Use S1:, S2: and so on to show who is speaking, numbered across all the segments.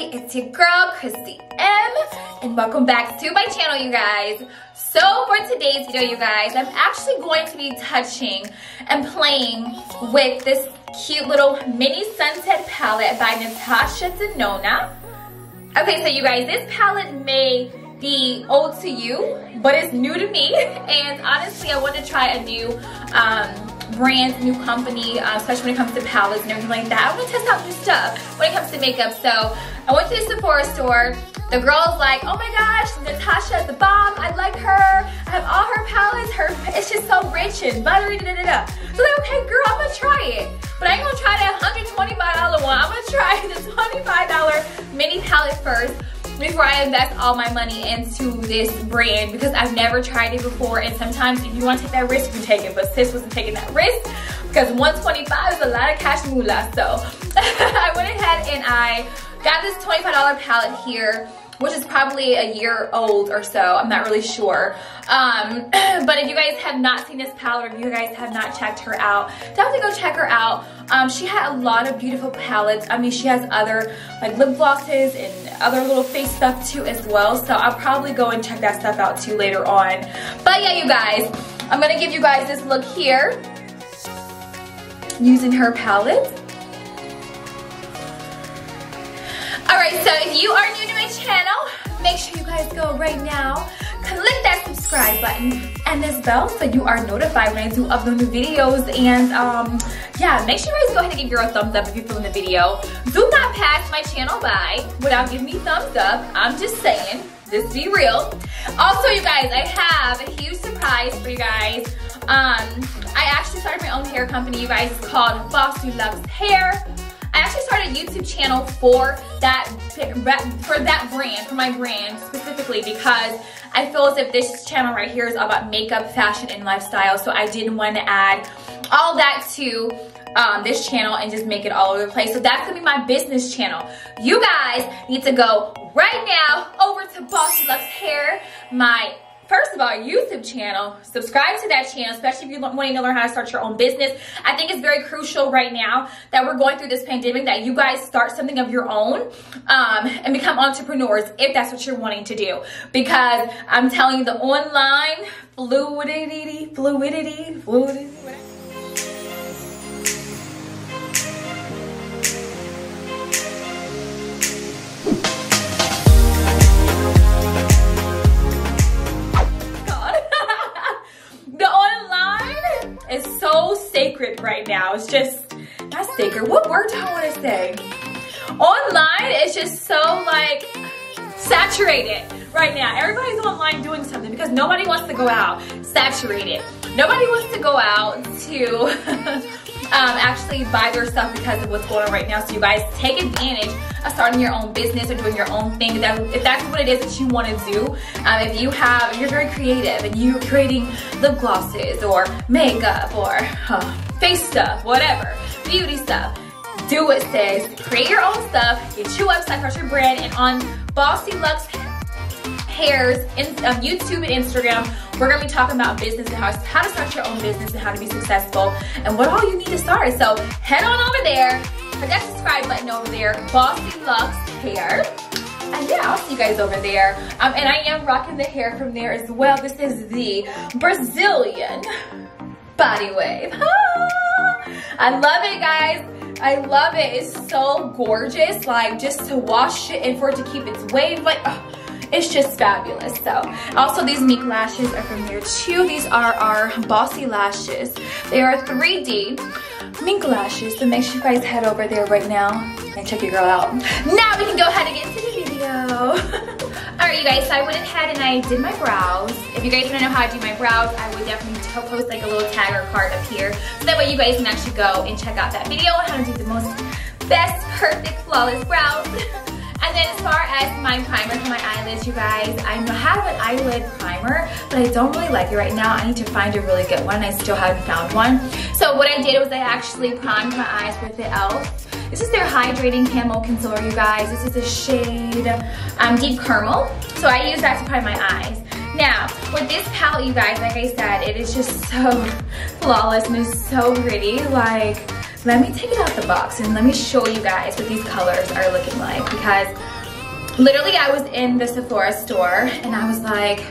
S1: everybody, it's your girl Christy M, and welcome back to my channel, you guys. So for today's video, you guys, I'm actually going to be touching and playing with this cute little mini sunset palette by Natasha Denona. Okay, so you guys, this palette may be old to you, but it's new to me, and honestly I want to try a new brand, new company, especially when it comes to palettes and everything like that. I want to test out new stuff when it comes to makeup. So I went to the Sephora store. The girl's like, oh my gosh, Natasha is the bomb. I like her. I have all her palettes. It's just so rich and buttery. So like, okay, girl, I'm gonna try it. But I ain't gonna try that $125 one. I'm gonna try the $25 mini palette first before I invest all my money into this brand, because I've never tried it before, and sometimes if you want to take that risk, you take it, but sis wasn't taking that risk because $125 is a lot of cash moolah. So I went ahead and I got this $25 palette here, which is probably a year old or so. I'm not really sure. But if you guys have not seen this palette, or if you guys have not checked her out, definitely go check her out. She had a lot of beautiful palettes. I mean, she has other like lip glosses and other little face stuff too as well. So I'll probably go and check that stuff out too later on. But yeah, you guys, I'm gonna give you guys this look here using her palette. Alright, so if you are new to my channel, make sure you guys go right now, click that subscribe button and this bell so you are notified when I do upload new videos. And yeah, make sure you guys go ahead and give your a thumbs up if you're feeling the video. Do not pass my channel by without giving me thumbs up. I'm just saying, just be real. Also, you guys, I have a huge surprise for you guys. I actually started my own hair company, you guys. It's called BossyLuxe Hair. I actually started a YouTube channel for that brand, for my brand specifically, because I feel as if this channel right here is all about makeup, fashion, and lifestyle. So I didn't want to add all that to this channel and just make it all over the place. So that's gonna be my business channel. You guys need to go right now over to BossyLuxe Hair, my first of all, YouTube channel. Subscribe to that channel, especially if you're wanting to learn how to start your own business. I think it's very crucial right now that we're going through this pandemic that you guys start something of your own and become entrepreneurs if that's what you're wanting to do. Because I'm telling you, the online fluidity. It's so sacred right now. It's just not sacred. What word do I want to say? Online is just so like saturated right now. Everybody's online doing something because nobody wants to go out. Saturated. Nobody wants to go out to actually buy their stuff because of what's going on right now. So you guys take advantage of starting your own business or doing your own thing. If that's what it is that you want to do, if you're very creative and you're creating lip glosses or makeup or face stuff, whatever, beauty stuff, do it, sis. Create your own stuff, get your website, start your brand, and on BossyLuxe Hair's YouTube and Instagram, we're gonna be talking about business and how to start your own business and how to be successful and what all you need to start. So head on over there, hit that subscribe button over there, BossyLuxe Hair. And yeah, I'll see you guys over there. And I am rocking the hair from there as well. This is the Brazilian Body Wave. I love it, guys. I love it. It's so gorgeous. Like, just to wash it and for it to keep its wave, like, it's just fabulous. So also these Meek lashes are from there too. These are our Bossy lashes. They are 3D Mink lashes. So make sure you guys head over there right now and check your girl out. Now we can go ahead and get into the video. Alright, you guys, so I went ahead and I did my brows. If you guys want to know how I do my brows, I would definitely post like a little tag or card up here, so that way you guys can actually go and check out that video on how to do the most best, perfect, flawless brows. And then as far as my primer for my eyelids, you guys, I have an eyelid primer, but I don't really like it right now. I need to find a really good one. I still haven't found one. So what I did was I actually primed my eyes with the e.l.f. This is their hydrating Camel Concealer, you guys. This is the shade Deep Caramel. So I use that to prime my eyes. Now, with this palette, you guys, like I said, it is just so flawless and it's so pretty. Like, let me take it out the box and let me show you guys what these colors are looking like, because Literally, I was in the Sephora store and I was like,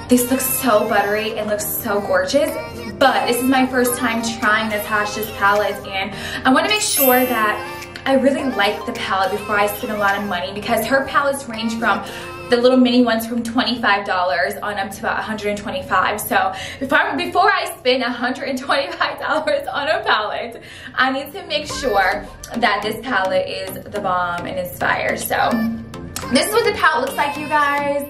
S1: this looks so buttery and looks so gorgeous, but this is my first time trying Natasha's palettes, and I want to make sure that I really like the palette before I spend a lot of money, because her palettes range from the little mini ones from $25 on up to about $125. So before I spend $125 on a palette, I need to make sure that this palette is the bomb and it's fire. So this is what the palette looks like, you guys.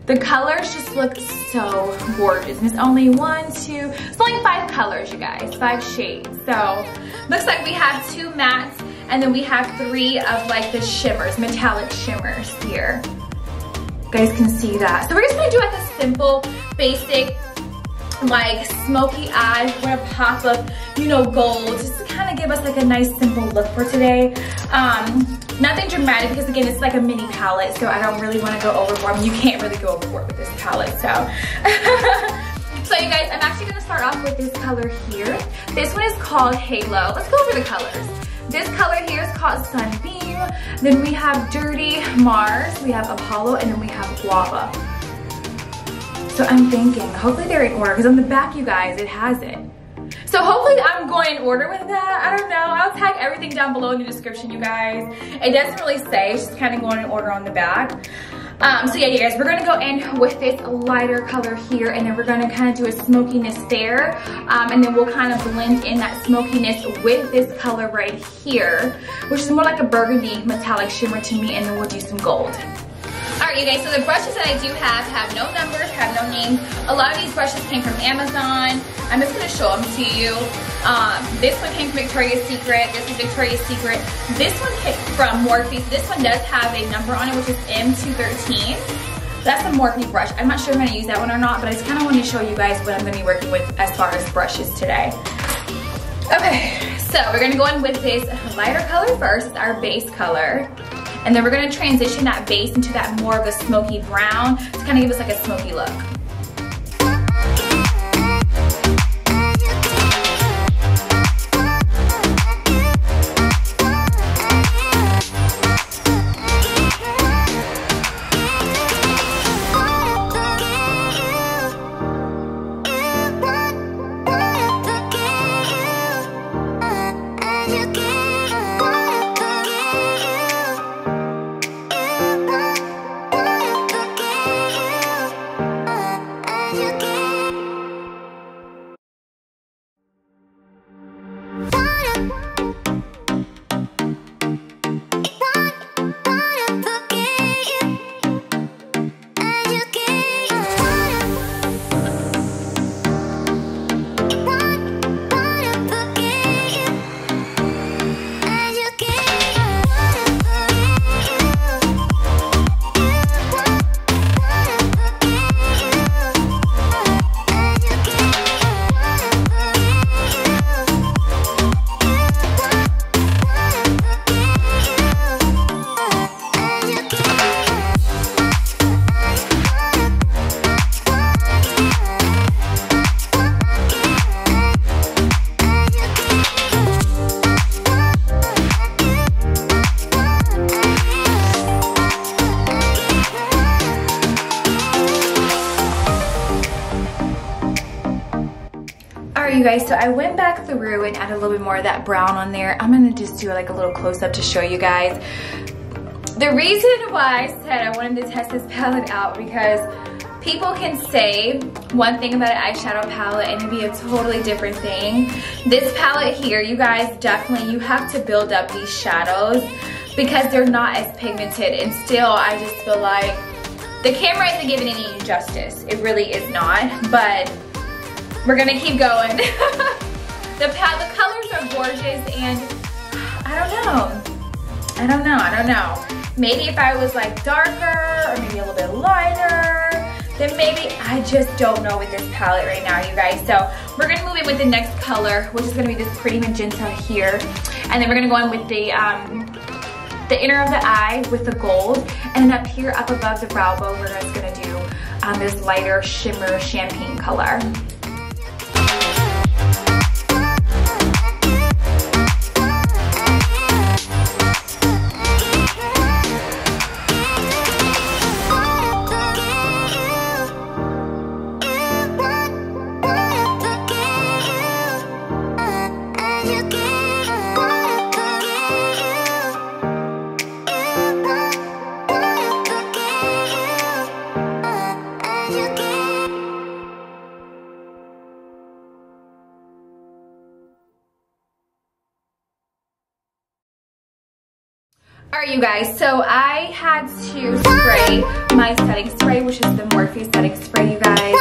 S1: The colors just look so gorgeous. And it's only it's only 5 colors, you guys, 5 shades. So looks like we have 2 mattes, and then we have 3 of like the shimmers, metallic shimmers here. You guys can see that. So we're just gonna do like a simple, basic, like smoky eyes. We're gonna pop up, you know, gold, just to kind of give us like a nice simple look for today. Nothing dramatic, because again, it's like a mini palette, so I don't really want to go overboard. I mean, you can't really go overboard with this palette, so. So you guys, I'm actually gonna start off with this color here. This one is called Halo. Let's go over the colors. This color here is called Sunbeam. Then we have Dirty Mars, we have Apollo, and then we have Guava. So I'm thinking, hopefully they're in order, because on the back, you guys, it has it. So hopefully I'm going in order with that. I don't know. I'll tag everything down below in the description, you guys. It doesn't really say. It's just kind of going in order on the back. So yeah, you guys, we're going to go in with this lighter color here, and then we're going to kind of do a smokiness there. And then we'll kind of blend in that smokiness with this color right here, which is more like a burgundy metallic shimmer to me, and then we'll do some gold. Alright, you guys, so the brushes that I do have no numbers, have no names. A lot of these brushes came from Amazon. I'm just going to show them to you. This one came from Victoria's Secret. This is Victoria's Secret. This one came from Morphe. This one does have a number on it, which is M213. That's a Morphe brush. I'm not sure if I'm going to use that one or not, but I just kind of want to show you guys what I'm going to be working with as far as brushes today. Okay, so we're going to go in with this lighter color first. It's our base color. And then we're gonna transition that base into that more of a smoky brown to kind of give us like a smoky look. You guys, so I went back through and added a little bit more of that brown on there. I'm gonna just do like a little close-up to show you guys. The reason why I said I wanted to test this palette out, because people can say one thing about an eyeshadow palette and it'd be a totally different thing. This palette here, you guys, definitely, you have to build up these shadows because they're not as pigmented, and still I just feel like the camera isn't giving any justice. It really is not, but we're gonna keep going. The colors are gorgeous, and I don't know. Maybe if I was like darker or maybe a little bit lighter, then maybe, I just don't know with this palette right now, you guys. So we're gonna move in with the next color, which is gonna be this pretty magenta here. And then we're gonna go in with the inner of the eye with the gold. And then up here, up above the brow bone, we're just gonna do this lighter shimmer champagne color. Alright you guys, so I had to spray my setting spray, which is the Morphe setting spray, you guys,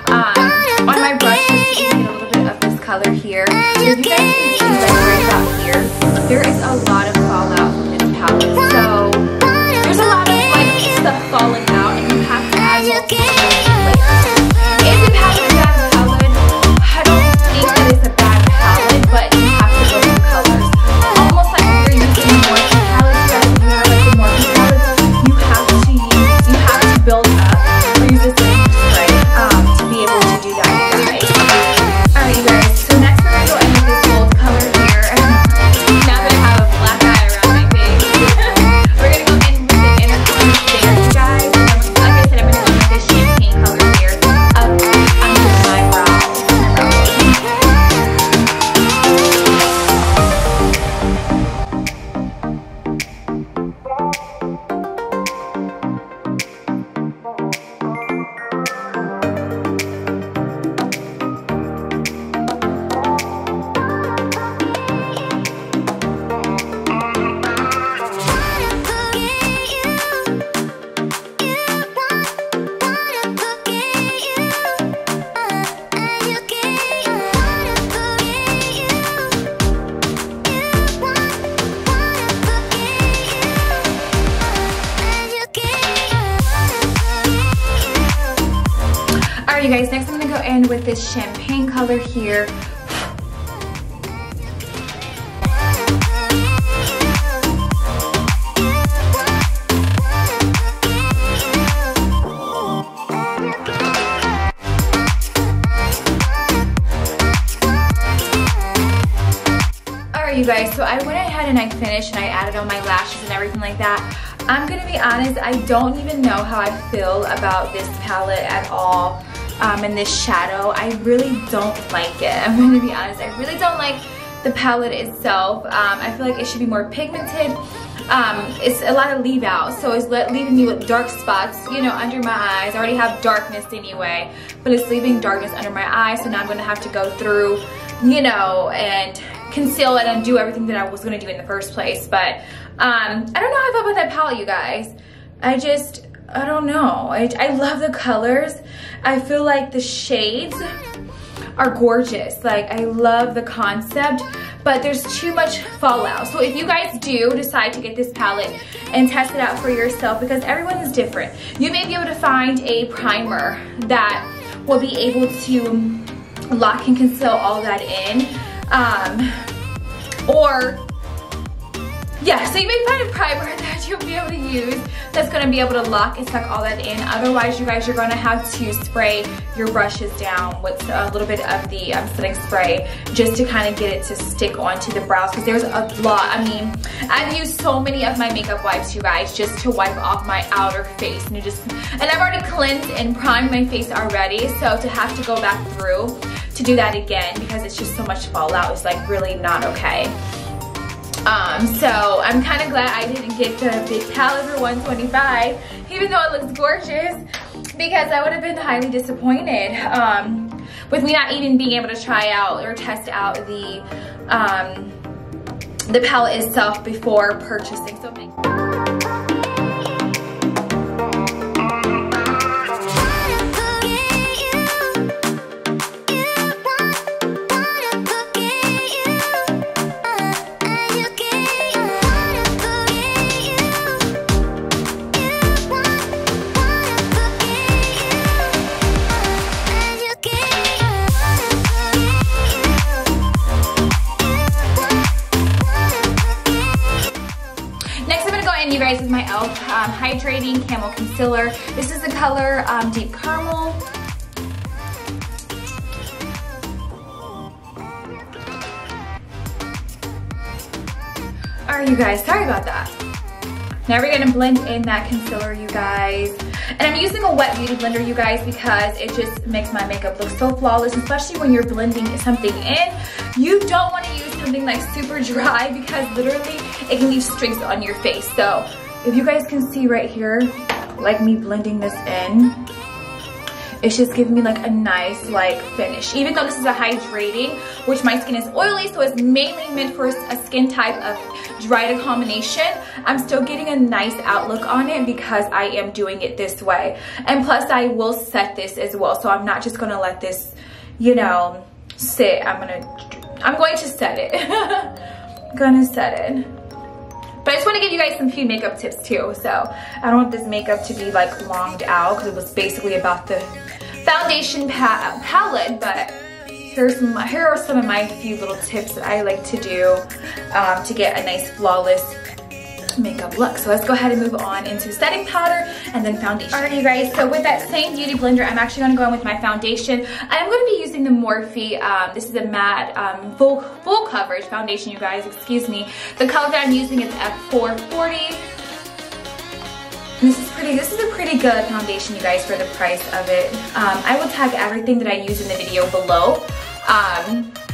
S1: on my brush just to even get a little bit of this color here. So if you guys can see like right about here, there is a lot of fallout from this palette. So there's a lot of like stuff falling out and you have to add more layers. Is the palette a bad palette? I don't think that it's a bad palette, but you have to go for colors. Almost like if you're using more palettes, guys, if you have like the more palettes, you have to build up or use a setting spray to be able to do that, you guys. Alright, you guys, so next we're gonna go in with this gold color here. Now that I have a black eye around my face, we're gonna go in with the inner corner there, you guys. And like I said, I'm gonna go in with this champagne color here up under my brow. You guys, next I'm gonna go in with this champagne color here. Alright you guys, so I went ahead and I finished and I added on my lashes and everything like that. I'm gonna be honest, I don't even know how I feel about this palette at all. And this shadow, I really don't like it. I'm gonna be honest, I really don't like the palette itself. I feel like it should be more pigmented. It's a lot of leave out, so it's leaving me with dark spots, you know, under my eyes. I already have darkness anyway, but it's leaving darkness under my eyes, so now I'm gonna have to go through, you know, and conceal it and do everything that I was gonna do in the first place. But I don't know how I feel about that palette, you guys. I don't know. I love the colors. I feel like the shades are gorgeous. Like, I love the concept, but there's too much fallout. So if you guys do decide to get this palette and test it out for yourself, because everyone is different, you may be able to find a primer that will be able to lock and conceal all that in. Yeah, so you may find a primer that you'll be able to use that's going to be able to lock and suck all that in. Otherwise, you guys, you're going to have to spray your brushes down with a little bit of the setting spray just to kind of get it to stick onto the brows, because there's a lot. I mean, I've used so many of my makeup wipes, you guys, just to wipe off my outer face. And I've already cleansed and primed my face already, so to have to go back through to do that again because it's just so much fallout is like really not okay. So I'm kind of glad I didn't get the big palette for $125, even though it looks gorgeous, because I would have been highly disappointed with me not even being able to try out or test out the palette itself before purchasing. So you guys, is my e.l.f. Hydrating Camel Concealer. This is the color Deep Caramel. Alright you guys, sorry about that. Now we're gonna blend in that concealer, you guys. And I'm using a wet beauty blender, you guys, because it just makes my makeup look so flawless, especially when you're blending something in. You don't want to use something like super dry because literally it can leave streaks on your face. So if you guys can see right here, like me blending this in, it's just giving me like a nice like finish. Even though this is a hydrating, which my skin is oily, so it's mainly meant for a skin type of dry to combination, I'm still getting a nice outlook on it because I am doing it this way. And plus I will set this as well, so I'm not just gonna let this, you know, sit. I'm going to set it. I'm gonna set it. But I just want to give you guys some few makeup tips too. So I don't want this makeup to be like longed out because it was basically about the foundation palette. But here are some of my few little tips that I like to do to get a nice flawless makeup look. So let's go ahead and move on into setting powder and then foundation. Alright you guys, so with that same beauty blender, I'm actually going to go in with my foundation. I'm going to be using the Morphe. This is a matte full coverage foundation, you guys, excuse me. The color that I'm using is F440. This is a pretty good foundation, you guys, for the price of it. I will tag everything that I use in the video below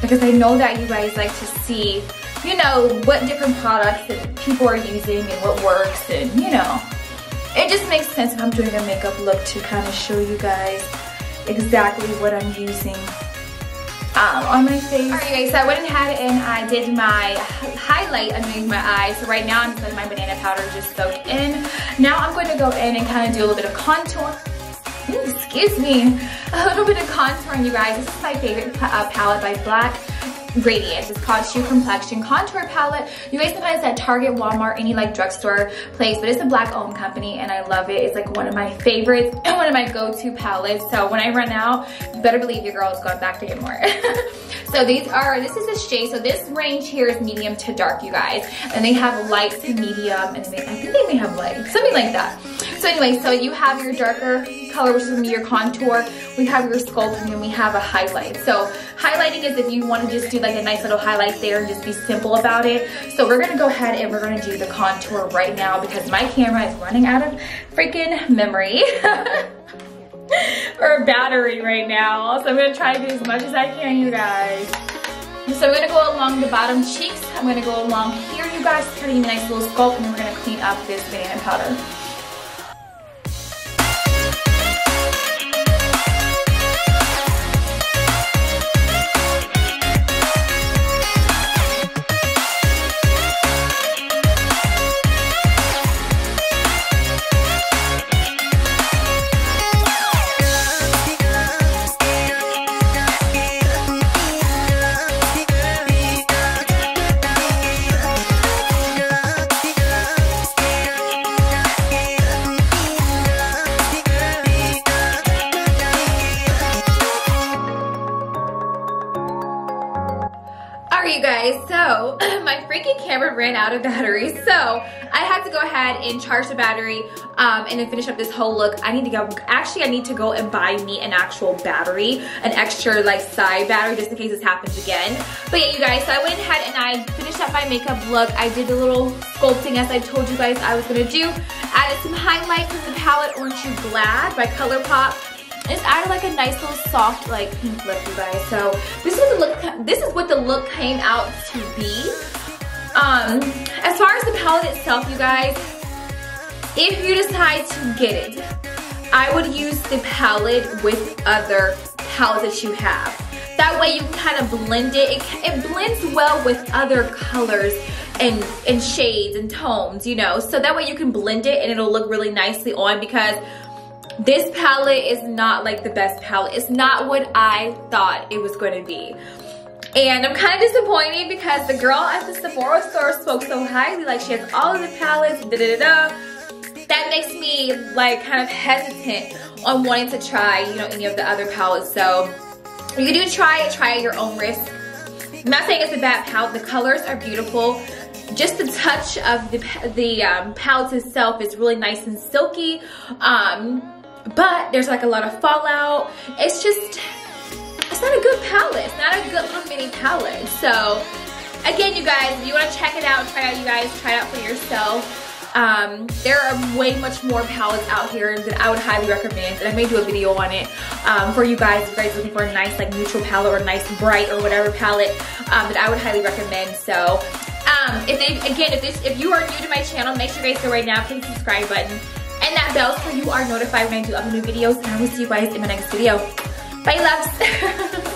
S1: because I know that you guys like to see, you know, what different products that people are using and what works, and you know, it just makes sense if I'm doing a makeup look to kind of show you guys exactly what I'm using on my face. Alright guys, so I went ahead and I did my highlight underneath my eyes. So right now I'm just letting my banana powder just soak in. Now I'm going to go in and kind of do a little bit of contour. Excuse me. A little bit of contouring, you guys. This is my favorite palette by Black Radiance. It's called Shoe Complexion Contour Palette. You guys can find this at Target, Walmart, any like drugstore place, but it's a Black owned company and I love it. It's like one of my favorites and one of my go-to palettes. So when I run out, you better believe your girl is going back to get more. So this is a shade. So this range here is medium to dark, you guys. And they have light to medium, and I think they may have light, something like that. So anyway, so you have your darker color, which is gonna be your contour. We have your sculpt, and then we have a highlight. So highlighting is if you want to just do like a nice little highlight there and just be simple about it. So we're gonna go ahead and we're gonna do the contour right now because my camera is running out of freaking memory. Or battery right now. So I'm gonna try to do as much as I can, you guys. So I'm gonna go along the bottom cheeks. I'm gonna go along here, you guys, to give me a nice little sculpt, and then we're gonna clean up this banana powder. You guys, so my freaking camera ran out of battery, so I had to go ahead and charge the battery and then finish up this whole look. I need to go and buy me an actual battery, an extra like side battery, just in case this happens again. But yeah, you guys, so I went ahead and I finished up my makeup look. I did a little sculpting as I told you guys I was gonna do. Added some highlights in the palette Aren't You Glad by ColourPop. Just added like a nice little soft like pink lip, you guys. So this is what the look came out to be. As far as the palette itself, you guys, if you decide to get it, I would use the palette with other palettes that you have. That way you can kind of blend it. It blends well with other colors and shades and tones, you know. So that way you can blend it and it'll look really nicely on, because this palette is not like the best palette. It's not what I thought it was going to be. And I'm kind of disappointed because the girl at the Sephora store spoke so highly, like she has all of the palettes, That makes me like kind of hesitant on wanting to try, you know, any of the other palettes. So you can try it at your own risk. I'm not saying it's a bad palette. The colors are beautiful. Just the touch of the palette itself is really nice and silky. But there's like a lot of fallout. It's not a good palette. It's not a good little mini palette. So again, you guys, if you want to check it out, try it out for yourself. There are way much more palettes out here that I would highly recommend, and I may do a video on it for you guys. If you guys are looking for a nice like neutral palette or a nice bright or whatever palette that I would highly recommend. So if you are new to my channel, make sure you guys go right now, click the subscribe button and that that bell so you are notified when I do upload new videos, and I will see you guys in my next video. Bye, loves.